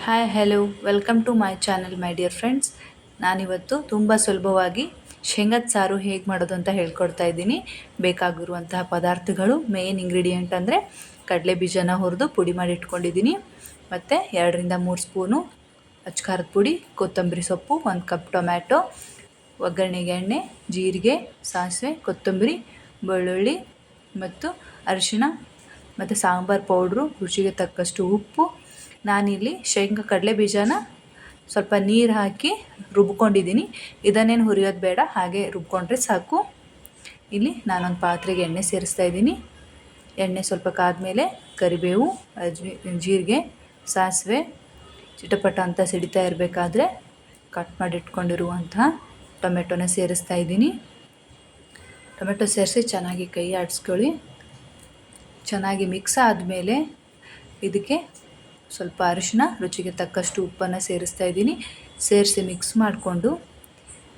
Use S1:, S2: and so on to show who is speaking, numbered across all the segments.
S1: Hi hello welcome to my channel my dear friends. ನಾನಿವತ್ತು ತುಂಬ ಸುಲಭವಾಗಿ ಶೇಂಗದ ಸಾರು ಹೇಗೆ ಮಾಡೋದು ಅಂತ ಹೇಳ್ಕೊಡ್ತಾ ಇದ್ದೀನಿ. ಬೇಕಾಗಿರುವಂತಹ ಪದಾರ್ಥಗಳು ಮೇನ್ ಇಂಗ್ರೀಡಿಯೆಂಟ್ ಅಂದರೆ ಕಡಲೆ ಬೀಜನ ಹುರಿದು ಪುಡಿ ಮಾಡಿ ಇಟ್ಕೊಂಡಿದ್ದೀನಿ, ಮತ್ತು 2-3 ಸ್ಪೂನು ಅಚ್ಕಾರದ ಪುಡಿ, ಕೊತ್ತಂಬರಿ ಸೊಪ್ಪು, 1 ಕಪ್ ಟೊಮ್ಯಾಟೊ, ಒಗ್ಗರಣೆಗೆ ಎಣ್ಣೆ, ಜೀರಿಗೆ, ಸಾಸಿವೆ, ಕೊತ್ತಂಬರಿ, ಬೆಳ್ಳುಳ್ಳಿ ಮತ್ತು ಅರಿಶಿಣ ಮತ್ತು ಸಾಂಬಾರು ಪೌಡ್ರು, ರುಚಿಗೆ ತಕ್ಕಷ್ಟು ಉಪ್ಪು. ನಾನಿಲ್ಲಿ ಶೇಂಗಾ ಕಡಲೆ ಬೀಜನ ಸ್ವಲ್ಪ ನೀರು ಹಾಕಿ ರುಬ್ಕೊಂಡಿದ್ದೀನಿ. ಇದನ್ನೇನು ಹುರಿಯೋದು ಬೇಡ, ಹಾಗೆ ರುಬ್ಕೊಂಡ್ರೆ ಸಾಕು. ಇಲ್ಲಿ ನಾನೊಂದು ಪಾತ್ರೆಗೆ ಎಣ್ಣೆ ಸೇರಿಸ್ತಾ ಇದ್ದೀನಿ. ಎಣ್ಣೆ ಸ್ವಲ್ಪ ಕಾದ್ಮೇಲೆ ಕರಿಬೇವು, ಜೀರಿಗೆ, ಸಾಸಿವೆ ಚಿಟಪಟ ಅಂತ ಸಿಡಿತಾ ಇರಬೇಕಾದ್ರೆ ಕಟ್ ಮಾಡಿ ಇಟ್ಕೊಂಡಿರುವಂತಹ ಟೊಮೆಟೊನ ಸೇರಿಸ್ತಾ ಇದ್ದೀನಿ. ಟೊಮೆಟೊ ಸೇರಿಸಿ ಚೆನ್ನಾಗಿ ಕೈ ಆಡಿಸ್ಕೊಳ್ಳಿ. ಚೆನ್ನಾಗಿ ಮಿಕ್ಸ್ ಆದಮೇಲೆ ಇದಕ್ಕೆ ಸ್ವಲ್ಪ ಅರಿಶಿನ, ರುಚಿಗೆ ತಕ್ಕಷ್ಟು ಉಪ್ಪನ್ನು ಸೇರಿಸ್ತಾ ಇದ್ದೀನಿ. ಸೇರಿಸಿ ಮಿಕ್ಸ್ ಮಾಡಿಕೊಂಡು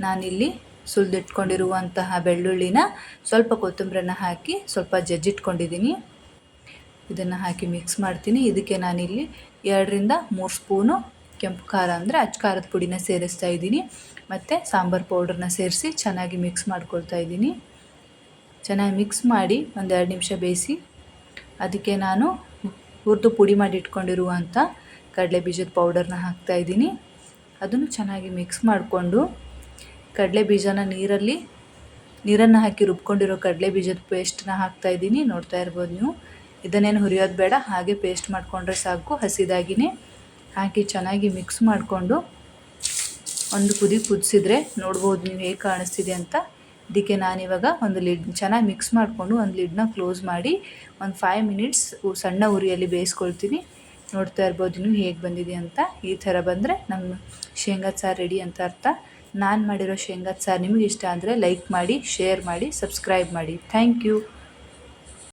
S1: ನಾನಿಲ್ಲಿ ಸುಲಿದಿಟ್ಕೊಂಡಿರುವಂತಹ ಬೆಳ್ಳುಳ್ಳಿನ ಸ್ವಲ್ಪ ಕೊತ್ತಂಬರಿನ ಹಾಕಿ ಸ್ವಲ್ಪ ಜಜ್ಜಿಟ್ಕೊಂಡಿದ್ದೀನಿ. ಇದನ್ನು ಹಾಕಿ ಮಿಕ್ಸ್ ಮಾಡ್ತೀನಿ. ಇದಕ್ಕೆ ನಾನಿಲ್ಲಿ 2-3 ಸ್ಪೂನು ಕೆಂಪು ಖಾರ ಅಂದರೆ ಅಚ್ಕಾರದ ಪುಡಿನ ಸೇರಿಸ್ತಾ ಇದ್ದೀನಿ, ಮತ್ತು ಸಾಂಬಾರು ಪೌಡ್ರನ್ನ ಸೇರಿಸಿ ಚೆನ್ನಾಗಿ ಮಿಕ್ಸ್ ಮಾಡ್ಕೊಳ್ತಾ ಇದ್ದೀನಿ. ಚೆನ್ನಾಗಿ ಮಿಕ್ಸ್ ಮಾಡಿ 1-2 ನಿಮಿಷ ಬೇಯಿಸಿ ಅದಕ್ಕೆ ನಾನು ಹುರಿದು ಪುಡಿ ಮಾಡಿ ಇಟ್ಕೊಂಡಿರುವಂಥ ಕಡಲೆ ಬೀಜದ ಪೌಡರ್ನ ಹಾಕ್ತಾಯಿದ್ದೀನಿ. ಅದನ್ನು ಚೆನ್ನಾಗಿ ಮಿಕ್ಸ್ ಮಾಡಿಕೊಂಡು ಕಡಲೆ ಬೀಜನ ನೀರನ್ನು ಹಾಕಿ ರುಬ್ಕೊಂಡಿರೋ ಕಡಲೆ ಬೀಜದ ಪೇಸ್ಟನ್ನ ಹಾಕ್ತಾಯಿದ್ದೀನಿ. ನೋಡ್ತಾ ಇರ್ಬೋದು ನೀವು. ಇದನ್ನೇನು ಹುರಿಯೋದು ಬೇಡ, ಹಾಗೆ ಪೇಸ್ಟ್ ಮಾಡಿಕೊಂಡ್ರೆ ಸಾಕು. ಹಸಿದಾಗಿನೇ ಹಾಕಿ ಚೆನ್ನಾಗಿ ಮಿಕ್ಸ್ ಮಾಡಿಕೊಂಡು ಒಂದು ಕುದಿಸಿದ್ರೆ ನೋಡ್ಬೋದು ನೀವು ಹೇಗೆ ಕಾಣಿಸ್ತಿದೆ ಅಂತ. ಇದಕ್ಕೆ ನಾನಿವಾಗ ಒಂದು ಲಿಡ್ ಚೆನ್ನಾಗಿ ಮಿಕ್ಸ್ ಮಾಡಿಕೊಂಡು ಒಂದು ಲಿಡ್ನ ಕ್ಲೋಸ್ ಮಾಡಿ 5 ಮಿನಿಟ್ಸ್ ಸಣ್ಣ ಉರಿಯಲ್ಲಿ ಬೇಯಿಸ್ಕೊಳ್ತೀನಿ. ನೋಡ್ತಾ ಇರ್ಬೋದು ನೀವು ಹೇಗೆ ಬಂದಿದೆ ಅಂತ. ಈ ಥರ ಬಂದರೆ ನಮ್ಮ ಶೇಂಗದ ಸಾರು ರೆಡಿ ಅಂತ ಅರ್ಥ. ನಾನು ಮಾಡಿರೋ ಶೇಂಗದ ಸಾರು ನಿಮಗೆ ಇಷ್ಟ ಅಂದರೆ ಲೈಕ್ ಮಾಡಿ, ಶೇರ್ ಮಾಡಿ, ಸಬ್ಸ್ಕ್ರೈಬ್ ಮಾಡಿ. Thank you.